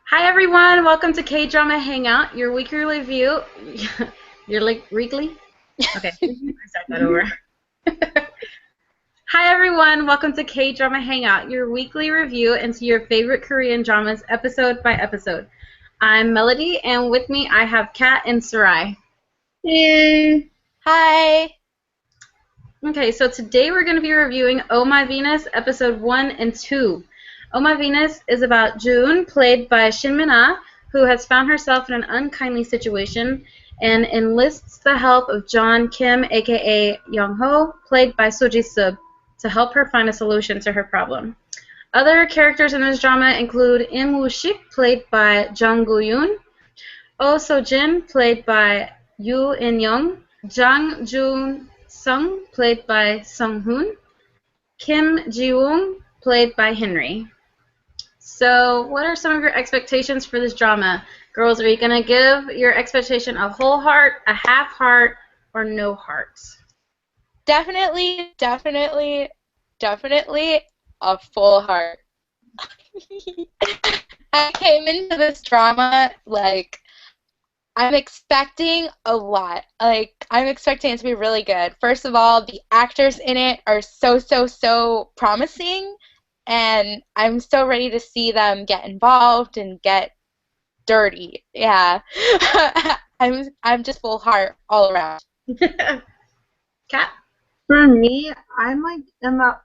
Hi everyone, welcome to K-Drama Hangout, your weekly review. Your weekly? Okay, I start that over. Hi everyone, welcome to K-Drama Hangout, your weekly review into your favorite Korean dramas episode by episode. I'm Melody, and with me I have Kat and Sarai. Hey. Hi. Okay, so today we're going to be reviewing Oh My Venus episode 1 and 2. Oh My Venus is about June, played by Shin Min-ah, who has found herself in an unkindly situation and enlists the help of John Kim, aka Young-ho, played by Soo Ji-sub, to help her find a solution to her problem. Other characters in this drama include Im Woo-sik, played by Jung Go-yoon, Oh So-jin, played by Yoo In-young, Jang Jun-sung, played by Sung-hoon, Kim Ji-woong, played by Henry. So, what are some of your expectations for this drama? Girls, are you going to give your expectation a whole heart, a half heart, or no hearts? Definitely a full heart. I came into this drama I'm expecting a lot. I'm expecting it to be really good. First of all, the actors in it are so promising, and I'm so ready to see them get involved and get dirty. Yeah. I'm just full heart all around. Kat? For me, I'm like in the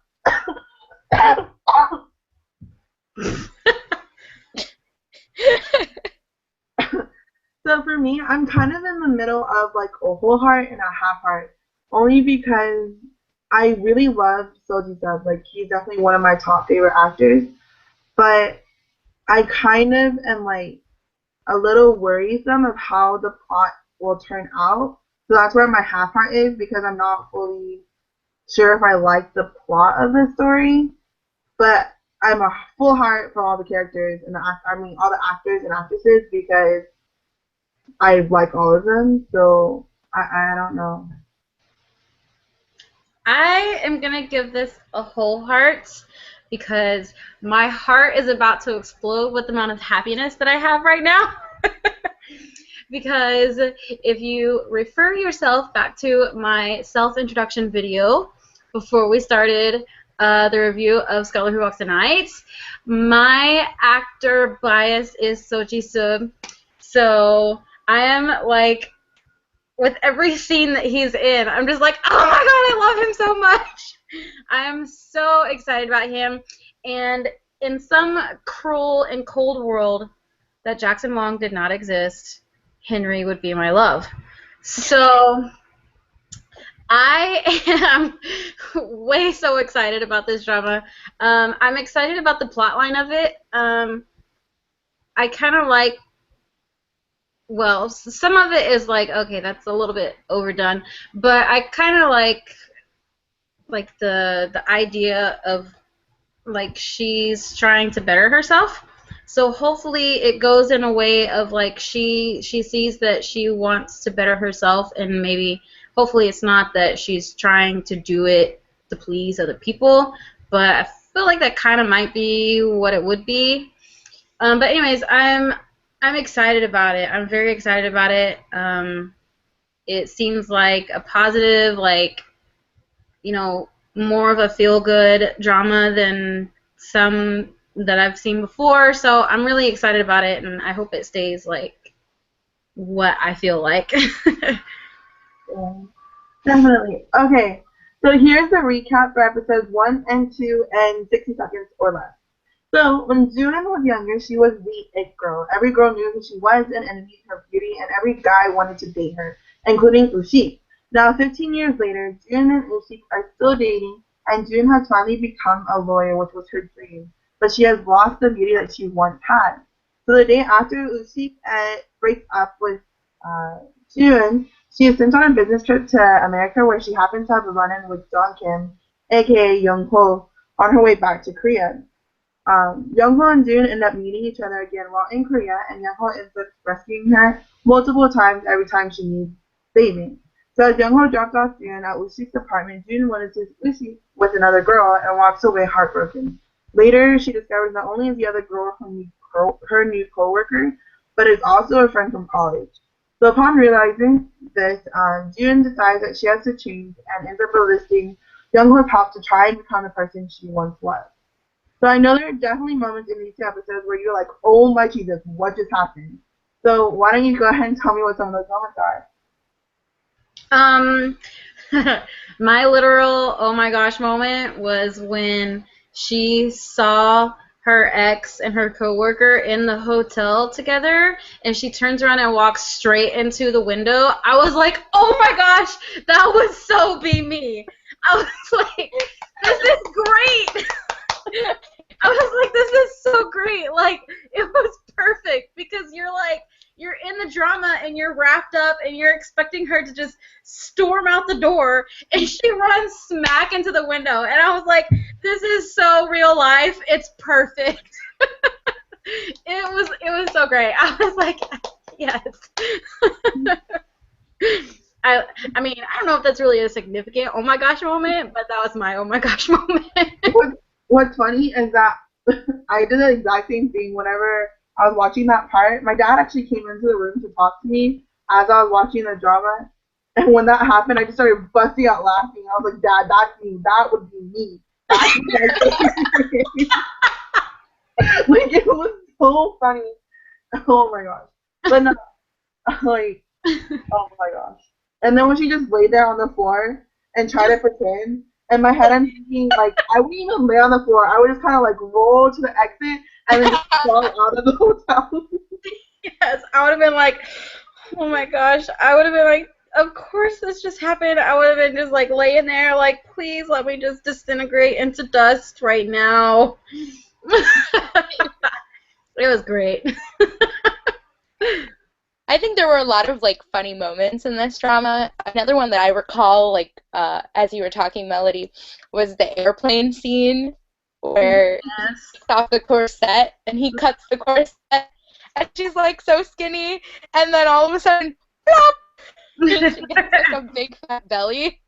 so for me, I'm kind of in the middle of like a whole heart and a half heart, only because I really love Soji Sub. Like he's definitely one of my top favorite actors, but I kind of am like a little worrisome of how the plot will turn out. So that's where my half heart is because I'm not fully sure if I like the plot of the story. But I'm a full heart for all the characters and all the actors and actresses because I like all of them. So I don't know. I am going to give this a whole heart because my heart is about to explode with the amount of happiness that I have right now. Because if you refer yourself back to my self-introduction video before we started the review of Scholar Who Walks the Night, my actor bias is Soo Ji-sub. So I am like, with every scene that he's in, I'm just like, oh my god, I love him so much. I am so excited about him. And in some cruel and cold world that Jackson Wong did not exist, Henry would be my love. So I am way so excited about this drama. I'm excited about the plot line of it. I kind of like, well, some of it is like, okay, that's a little bit overdone, but I kind of like the idea of like she's trying to better herself. So hopefully it goes in a way of like she sees that she wants to better herself, and maybe hopefully it's not that she's trying to do it to please other people, but I feel like that kind of might be what it would be. But anyways, I'm excited about it. I'm very excited about it. It seems like a positive, like, more of a feel-good drama than some that I've seen before. So I'm really excited about it, and I hope it stays like what I feel like. Yeah, definitely. Okay, so here's the recap for episodes 1 and 2 in 60 seconds or less. So when June was younger, she was the it girl. Every girl knew who she was and envied her beauty, and every guy wanted to date her, including Ushik. Now, 15 years later, June and Ushik are still dating, and June has finally become a lawyer, which was her dream. But she has lost the beauty that she once had. So the day after Ushik breaks up with uh, June, she is sent on a business trip to America where she happens to have a run-in with John Kim, aka Young Ho, on her way back to Korea. Young-ho and June end up meeting each other again while in Korea, and Young-ho ends up rescuing her multiple times every time she needs saving. So as Young-ho drops off June at Ushik's apartment, June notices Ushik with another girl and walks away heartbroken. Later, she discovers not only is the other girl whom her new coworker, but is also a friend from college. So upon realizing this, June decides that she has to change and ends up enlisting Younghwa's help to try and become the person she once was. So I know there are definitely moments in these two episodes where you're like, oh my Jesus, what just happened? So why don't you go ahead and tell me what some of those moments are? My literal oh my gosh moment was when she saw her ex and her coworker in the hotel together, and she turns around and walks straight into the window. I was like, oh my gosh, that would so be me. I was like, this is great. I was like, this is so great. Like, it was perfect because you're like, you're in the drama and you're wrapped up and you're expecting her to just storm out the door, and she runs smack into the window. And I was like, this is so real life. It's perfect. It was so great. I was like, yes. I mean, I don't know if that's really a significant oh my gosh moment, but that was my oh my gosh moment. What's funny is that I did the exact same thing whenever I was watching that part. My dad actually came into the room to talk to me as I was watching the drama. And when that happened, I just started busting out laughing. I was like, Dad, that's me. That would be me. That's me. Like, it was so funny. Oh my gosh. But no, like, oh my gosh. And then when she just laid there on the floor and tried to pretend, in my head I'm thinking, like, I wouldn't even lay on the floor. I would just kind of, like, roll to the exit and then just fall out of the hotel. Yes, I would have been like, oh my gosh. I would have been like, of course this just happened. I would have been just, like, laying there, like, please let me just disintegrate into dust right now. It was great. I think there were a lot of, like, funny moments in this drama. Another one that I recall, like, as you were talking, Melody, was the airplane scene where he takes off the corset and he cuts the corset and she's, like, so skinny, and then all of a sudden, plop! And she gets, like, a big fat belly.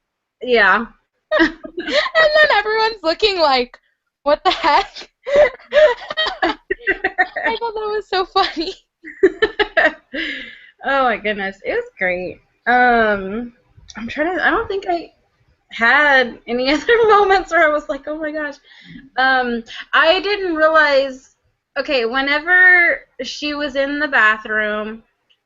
Yeah. And then everyone's looking like, what the heck? I thought that was so funny. Oh my goodness, it was great. I'm trying to. I don't think I had any other moments where I was like, oh my gosh. I didn't realize. Okay, whenever she was in the bathroom,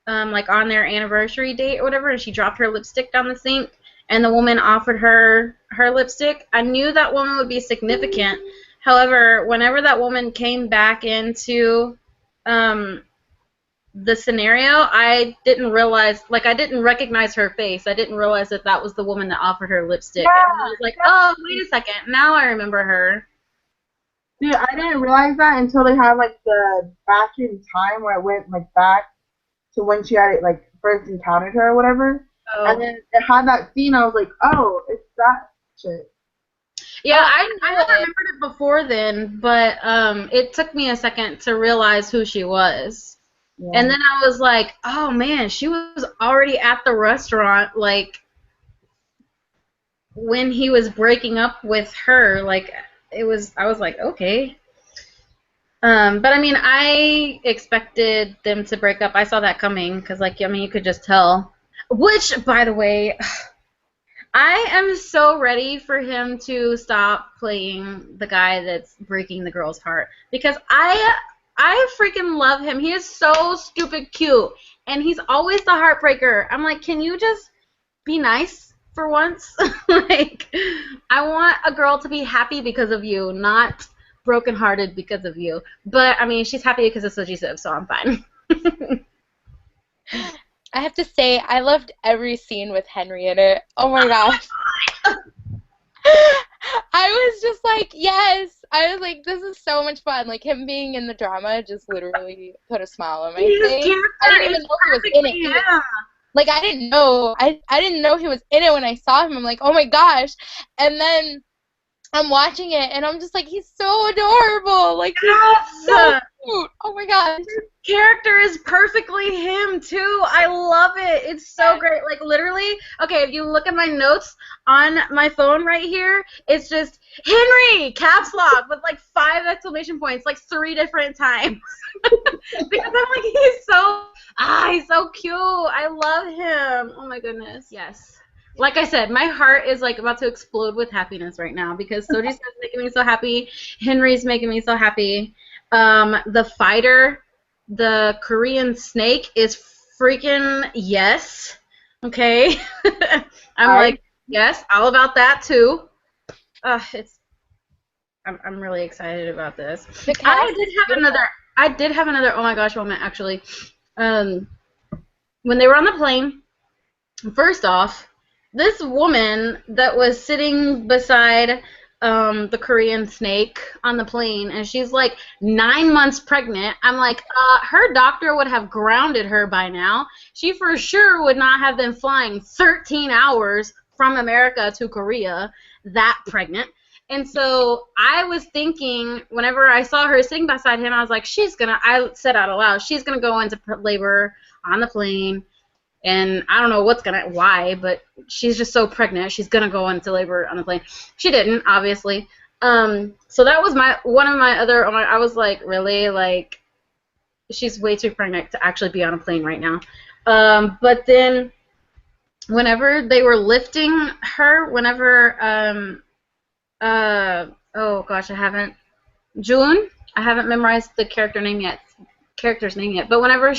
like on their anniversary date or whatever, and she dropped her lipstick down the sink, and the woman offered her lipstick, I knew that woman would be significant. However, whenever that woman came back into the scenario, I didn't realize, like, I didn't recognize her face. I didn't realize that that was the woman that offered her lipstick. Yeah, and I was like, oh, wait a second. Now I remember her. Dude, I didn't realize that until they had, like, the back in time where it went, like, back to when she had it, like, first encountered her or whatever. Oh. And then it had that scene. I was like, oh, it's that shit. Yeah, I had remembered it before then, but it took me a second to realize who she was. Yeah. And then I was like, oh man, she was already at the restaurant, like, when he was breaking up with her. Like, I was like, okay. But I mean, I expected them to break up. I saw that coming, because, like, I mean, you could just tell. Which, by the way, I am so ready for him to stop playing the guy that's breaking the girl's heart, because I freaking love him. He is so stupid cute, and he's always the heartbreaker. I'm like, can you just be nice for once? Like, I want a girl to be happy because of you, not brokenhearted because of you. But, I mean, she's happy because of Soji-Sib, so I'm fine. I have to say, I loved every scene with Henry in it. Oh my gosh. I was just like, yes. I was like, this is so much fun. Like, him being in the drama just literally put a smile on my face. I didn't even know he was in it. Yeah. Like, I didn't know. I didn't know he was in it when I saw him. I'm like, oh my gosh. And then I'm watching it, and I'm just like, he's so adorable. Like, he's so cute. Oh my gosh. Character is perfectly him too. I love it. It's so great. Like literally, okay, if you look at my notes on my phone right here, it's just Henry caps lock with like 5 exclamation points, like 3 different times. Because I'm like, he's so cute. I love him. Oh my goodness. Yes. Like I said, my heart is like about to explode with happiness right now because Soji's making me so happy. Henry's making me so happy. The fighter, the Korean snake, is freaking yes. Okay. I'm like, yes, all about that too. I'm really excited about this. I did have another oh my gosh moment actually. When they were on the plane, first off, this woman that was sitting beside the Korean snake on the plane, and she's like 9 months pregnant. I'm like, her doctor would have grounded her by now. She for sure would not have been flying 13 hours from America to Korea that pregnant. And so I was thinking, whenever I saw her sitting beside him, I was like, I said out aloud, she's going to go into labor on the plane. And I don't know why, but she's just so pregnant. She's going to go into labor on the plane. She didn't, obviously. So that was one of my other, I was like, really? Like, she's way too pregnant to actually be on a plane right now. But then whenever they were lifting her, oh gosh, June? I haven't memorized the character's name yet. But whenever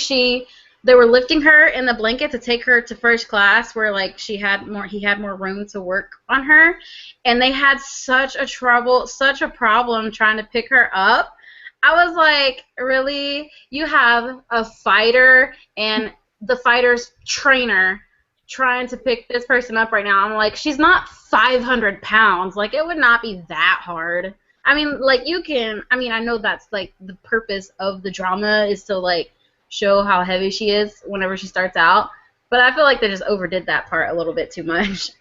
they were lifting her in the blanket to take her to first class where like he had more room to work on her, and they had such a problem trying to pick her up. I was like, really? You have a fighter and the fighter's trainer trying to pick this person up right now. I'm like, she's not 500 pounds. Like, it would not be that hard. I mean, like, I know that's like the purpose of the drama is to like show how heavy she is whenever she starts out, but I feel like they just overdid that part a little bit too much.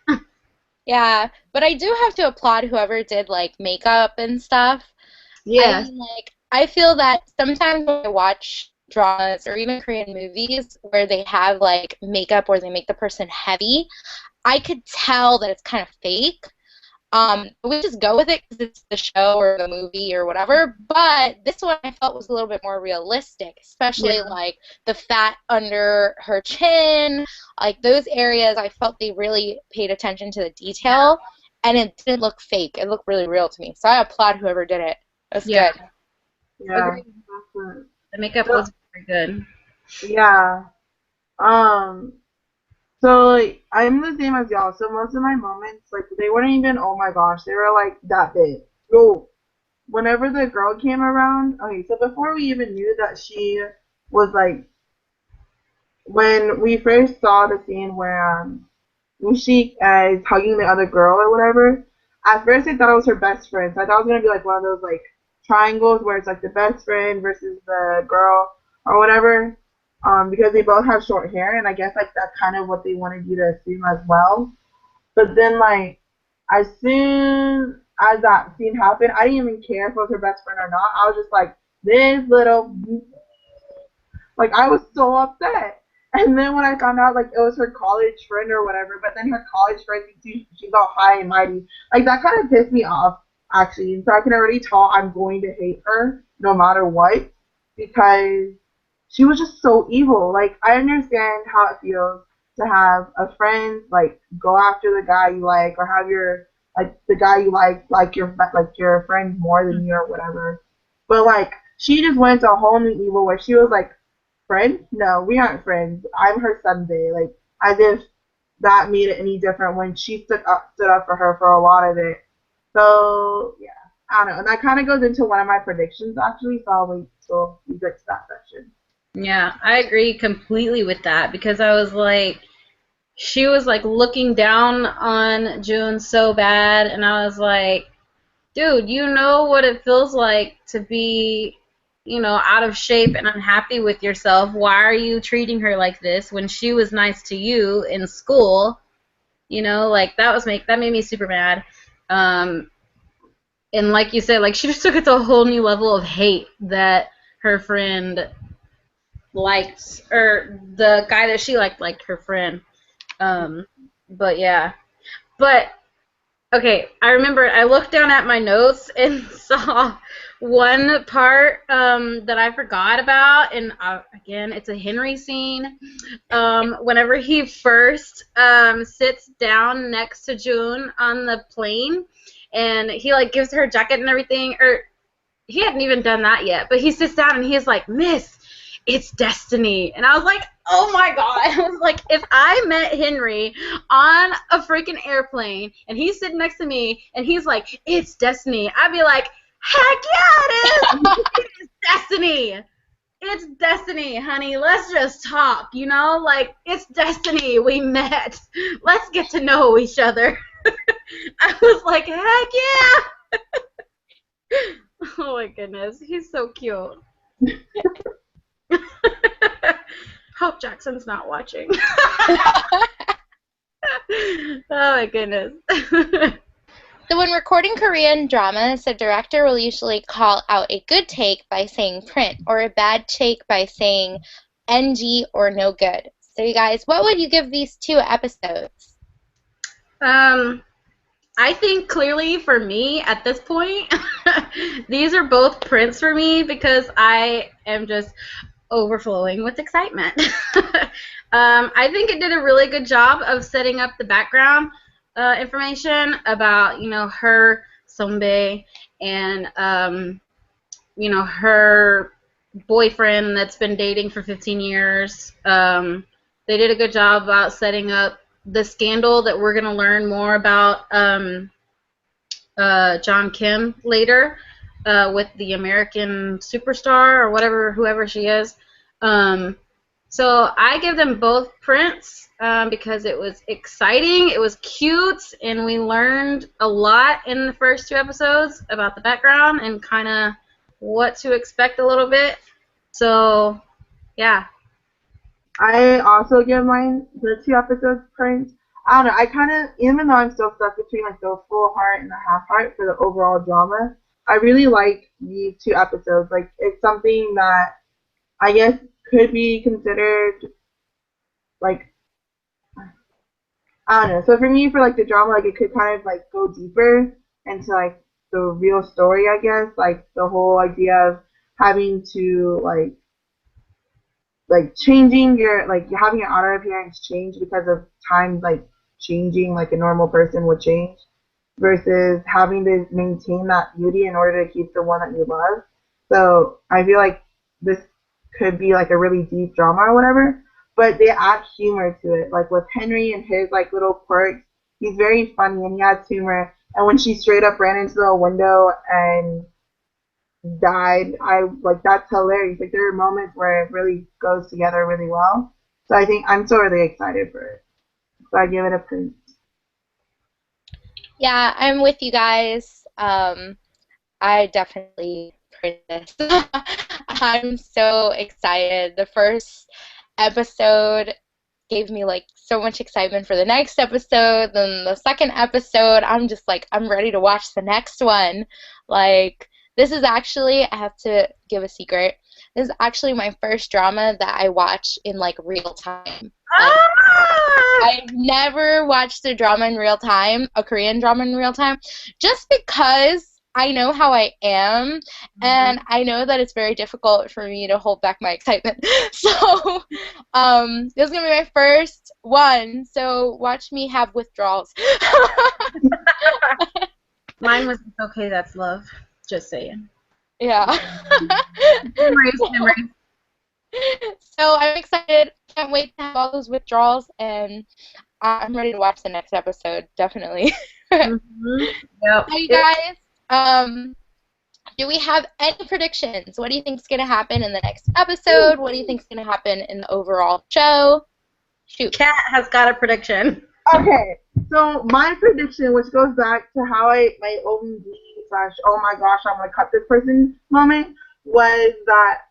Yeah, but I do have to applaud whoever did like makeup and stuff. Yeah. I feel that sometimes when I watch dramas or even Korean movies where they have like makeup or they make the person heavy, I could tell that it's kind of fake. We just go with it because it's the show or the movie or whatever, but this one I felt was a little bit more realistic, especially like the fat under her chin, like those areas I felt they really paid attention to the detail, and it didn't look fake. It looked really real to me, so I applaud whoever did it. That's good. Yeah. The makeup was very good. Yeah. So, like, I'm the same as y'all. So most of my moments, like, they weren't even, oh my gosh, they were, like, that big. So, whenever the girl came around, okay, so before we even knew that she was, like, when we first saw the scene where, Mushik is hugging the other girl or whatever, at first I thought it was her best friend. So I thought it was going to be, like, one of those, like, triangles where it's, like, the best friend versus the girl or whatever. Because they both have short hair, and I guess like that's kind of what they wanted you to assume as well. But then like as soon as that scene happened, I didn't even care if it was her best friend or not. I was just like, this little like I was so upset. And then when I found out like it was her college friend or whatever, but then her college friend thinks she's all high and mighty, like that kind of pissed me off actually. And so I can already tell I'm going to hate her no matter what because she was just so evil. Like, I understand how it feels to have a friend, like, go after the guy you like, or have the guy you like your friend more than you or whatever. But, like, she just went to a whole new evil where she was like, friend? No, we aren't friends. I'm her Sunday. Like, as if that made it any different when she stood up for her for a lot of it. So, yeah, I don't know. And that kind of goes into one of my predictions, actually, so I'll wait till we get to that section. Yeah, I agree completely with that because I was like, she was like looking down on June so bad, and I was like, dude, you know what it feels like to be, out of shape and unhappy with yourself. Why are you treating her like this when she was nice to you in school? Like that made me super mad. And like you said, like she just took it to a whole new level of hate that her friend liked, or the guy that she liked her friend. But yeah. But okay, I remember I looked down at my notes and saw one part that I forgot about, and again, it's a Henry scene. Whenever he first sits down next to June on the plane, and he like gives her a jacket and everything, or he hadn't even done that yet, but he sits down and he's like, "Miss, it's destiny." And I was like, oh my God. I was like, if I met Henry on a freaking airplane and he's sitting next to me and he's like, "It's destiny," I'd be like, heck yeah, it is. It is destiny. It's destiny, honey. Let's just talk, you know? Like, it's destiny. We met. Let's get to know each other. I was like, heck yeah. Oh my goodness. He's so cute. Hope Jackson's not watching. Oh my goodness. So when recording Korean dramas, the director will usually call out a good take by saying print, or a bad take by saying NG or no good. So you guys, what would you give these 2 episodes? I think clearly for me at this point, these are both prints for me because I am just overflowing with excitement. I think it did a really good job of setting up the background information about, you know, her, Sombe, and, you know, her boyfriend that's been dating for 15 years. They did a good job about setting up the scandal that we're going to learn more about John Kim later with the American superstar or whatever, whoever she is. So I give them both prints because it was exciting, it was cute, and we learned a lot in the first 2 episodes about the background and kind of what to expect a little bit. So, yeah. I also give mine the 2 episodes prints. I don't know. I kind of, even though I'm still stuck between like the full heart and the half heart for the overall drama, I really like these 2 episodes. Like, it's something that I guess could be considered like, I don't know. So for me, for like the drama, like it could kind of like go deeper into like the real story, I guess. Like the whole idea of having to like changing your like having your outer appearance change because of time like changing like a normal person would change versus having to maintain that beauty in order to keep the one that you love. So I feel like this could be like a really deep drama or whatever, but they add humor to it. Like with Henry and his like little quirks, he's very funny and he adds humor. And when she straight up ran into the window and died, I like that's hilarious. Like there are moments where it really goes together really well. So I think I'm so really excited for it. So I give it a print. Yeah, I'm with you guys. I definitely print this. I'm so excited. The first episode gave me like so much excitement for the next episode. Then the second episode, I'm just like, I'm ready to watch the next one. Like, this is actually, I have to give a secret. This is actually my first drama that I watch in like real time. I've never watched a drama in real time, a Korean drama in real time, just because I know how I am, and I know that it's very difficult for me to hold back my excitement. So, this is going to be my first one, so watch me have withdrawals. Mine was It's Okay, That's Love. Just saying. Yeah. Memories. So I'm excited. Can't wait to have all those withdrawals, and I'm ready to watch the next episode, definitely. Yep. Hey guys, do we have any predictions? What do you think is going to happen in the next episode? What do you think is going to happen in the overall show? Shoot. Kat has got a prediction. Okay, so my prediction, which goes back to how my OMG / oh my gosh, I'm gonna cut this person moment, was that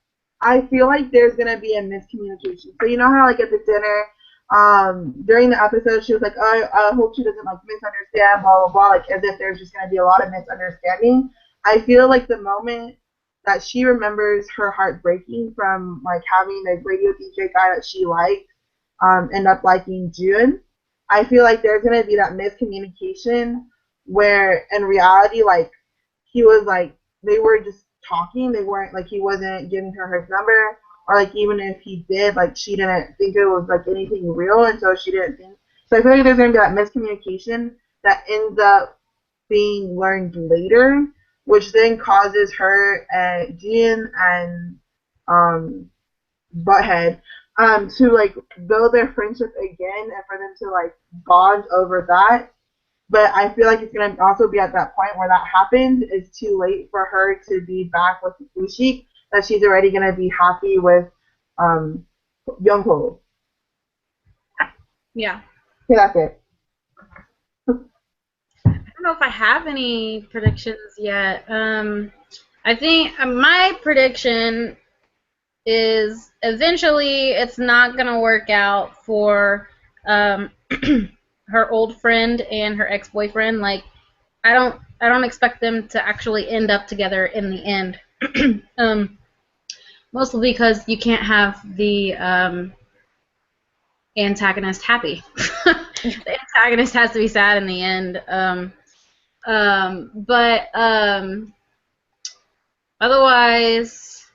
I feel like there's gonna be a miscommunication. So you know how like at the dinner, during the episode, she was like, oh, I hope she doesn't like misunderstand, blah blah blah, like as if there's just gonna be a lot of misunderstanding. I feel like the moment that she remembers her heart breaking from like having the radio DJ guy that she liked end up liking June. I feel like there's gonna be that miscommunication where in reality like he was like they were just talking, they weren't like he wasn't giving her his number, or like even if he did, like she didn't think it was like anything real, and so she didn't think. So I feel like there's gonna be that miscommunication that ends up being learned later, which then causes her and Jean and um Butthead to like build their friendship again and for them to like bond over that. But I feel like it's gonna also be at that point where that happens. It's too late for her to be back with Ushik. That she's already gonna be happy with Youngho. Yeah. Okay, that's it. I don't know if I have any predictions yet. I think my prediction is eventually it's not gonna work out for her old friend and her ex-boyfriend. Like I don't expect them to actually end up together in the end. Mostly because you can't have the antagonist happy. The antagonist has to be sad in the end. But otherwise,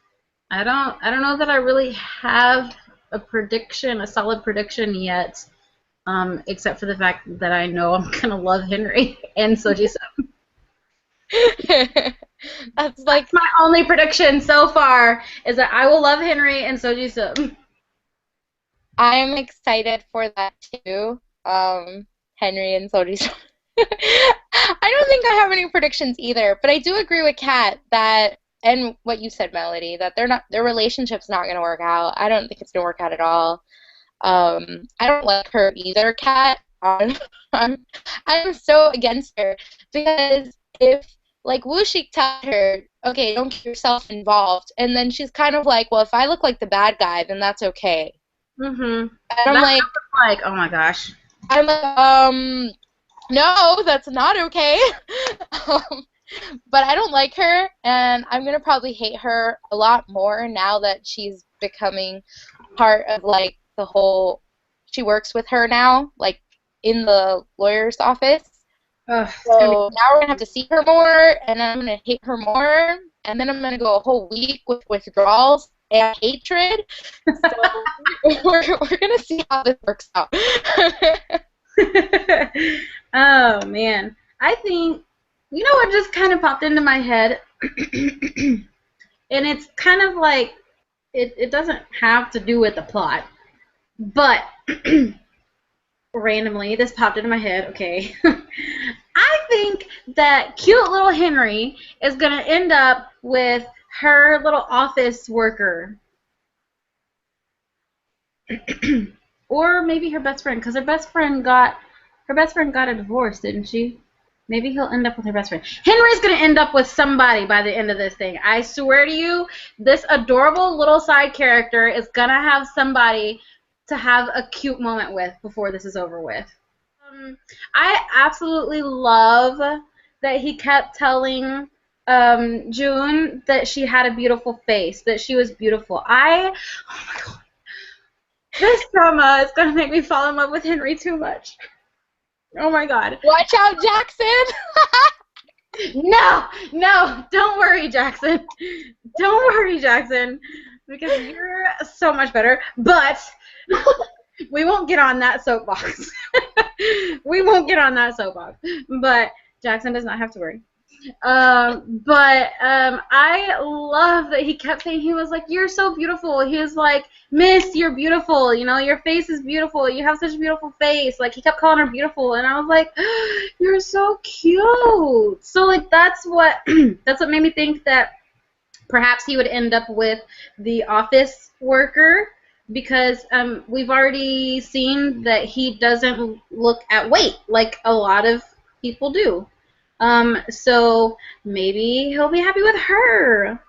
I don't know that I really have a solid prediction yet. Except for the fact that I know I'm gonna love Henry and Soji. That's like My only prediction so far is that I will love Henry and Soji Sub. I'm excited for that too. Henry and Soji. I don't think I have any predictions either, but I do agree with Kat that, and what you said, Melody, that their relationship's not gonna work out. I don't think it's gonna work out at all. I don't like her either, Kat. I'm so against her because if like Wushik tells her, okay, don't get yourself involved, and then she's kind of like, well, if I look like the bad guy, then that's okay. Mm-hmm. And I'm like, oh my gosh. I'm like, no, that's not okay. But I don't like her, and I'm gonna probably hate her a lot more now that she's becoming part of like the whole. She works with her now, like in the lawyer's office. Ugh, So now we're gonna have to see her more, and I'm gonna hate her more, and then I'm gonna go a whole week with withdrawals and hatred. So we're gonna see how this works out. Oh man, I think you know what just kind of popped into my head, and it's kind of like it doesn't have to do with the plot, but randomly this popped into my head. Okay. I think that cute little Henry is going to end up with her little office worker. Or maybe her best friend, because her best friend got a divorce, didn't she? Maybe he'll end up with her best friend. Henry's going to end up with somebody by the end of this thing. I swear to you, this adorable little side character is going to have somebody to have a cute moment with before this is over with. I absolutely love that he kept telling June that she had a beautiful face, that she was beautiful. Oh my god. This drama is going to make me fall in love with Henry too much. Oh my god. Watch out, Jackson! No, don't worry, Jackson. Don't worry, Jackson, because you're so much better, but we won't get on that soapbox. We won't get on that soapbox, but Jackson does not have to worry. I love that he kept saying, he was like, you're so beautiful. He was like, Miss, you're beautiful. You know, your face is beautiful. You have such a beautiful face. Like, he kept calling her beautiful, and I was like, you're so cute. So, like, that's what made me think that perhaps he would end up with the office worker, because we've already seen that he doesn't look at weight like a lot of people do. So maybe he'll be happy with her.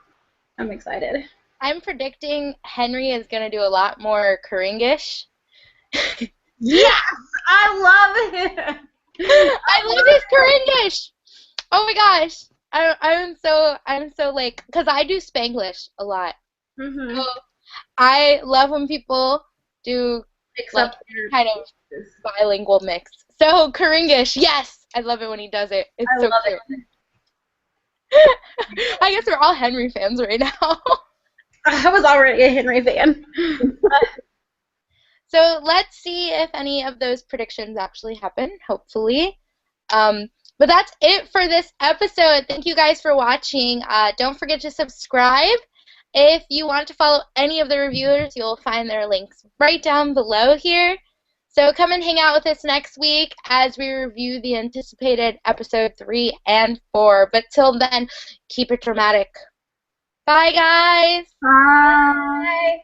I'm excited. I'm predicting Henry is going to do a lot more Kringish. Yes! I love it! I love his Kringish! Oh my gosh. I'm so like, because I do Spanglish a lot. Mm-hmm. So I love when people do like Except any kind of bilingual mix. So Karingish, yes, I love it when he does it. It's I so love cute. it. I guess we're all Henry fans right now. I was already a Henry fan. So let's see if any of those predictions actually happen, hopefully. But that's it for this episode. Thank you guys for watching. Don't forget to subscribe. If you want to follow any of the reviewers, you'll find their links right down below here. So come and hang out with us next week as we review the anticipated episode 3 and 4. But till then, keep it dramatic. Bye, guys. Bye. Bye.